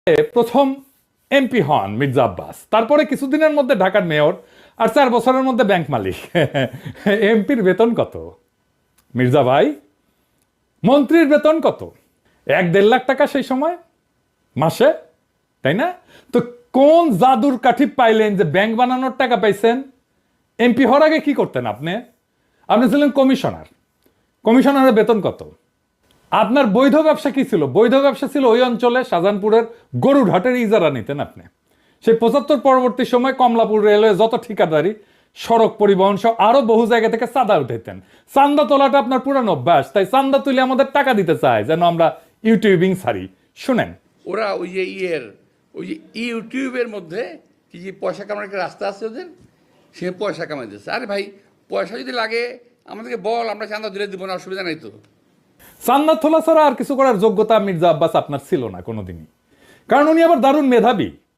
প্রথম এমপি হন মির্জা আব্বাস, তারপরে কিছুদিনের মধ্যে ঢাকার মেয়র, আর 4 বছরের মধ্যে ব্যাংক মালিক। এমপির বেতন কত মির্জা ভাই? মন্ত্রীর বেতন কত? 1-1.5 লাখ টাকা সেই সময় মাসে, তাই না? তো কোন জাদুর কাঠি পাইলেন যে ব্যাংক বানানোর টাকা পাইছেন? এমপি হওয়ার আগে কি করতেন আপনি? আপনি ছিলেন কমিশনার। কমিশনারের বেতন কত? আপনার বৈধ ব্যবসা কি ছিল? বৈধ ব্যবসা ছিল ওই অঞ্চলে শাহজাহানপুরের গরুর হাটের ইজারা নিতেন আপনি। সেই 75 পরবর্তী সময় কমলাপুর রেলওয়ে যত ঠিকাদারি, সড়ক পরিবহন সহ আরো বহু জায়গা থেকে চাঁদা উঠাইতেন। চান্দা তোলাটা আপনার পুরানো অভ্যাস, তাই চান্দা তুলে আমাদের টাকা দিতে চায় যেন আমরা ইউটিউবিং ছাড়ি। শুনেন, ওরা ওই যে ইউটিউবের মধ্যে কি যে পয়সা কামানোর একটা রাস্তা আছে ওদের, সে পয়সা কামাই দিচ্ছে। আরে ভাই, পয়সা যদি লাগে আমাদেরকে বল, আমরা চাঁদা দিলে দিব না, অসুবিধা নাই তো। চান্দা তোলা ছাড়া আর কিছু করার যোগ্যতা মির্জা আব্বাস আপনার ছিল না কোনোদিনই, কারণ উনি আবার দারুণ মেধাবী।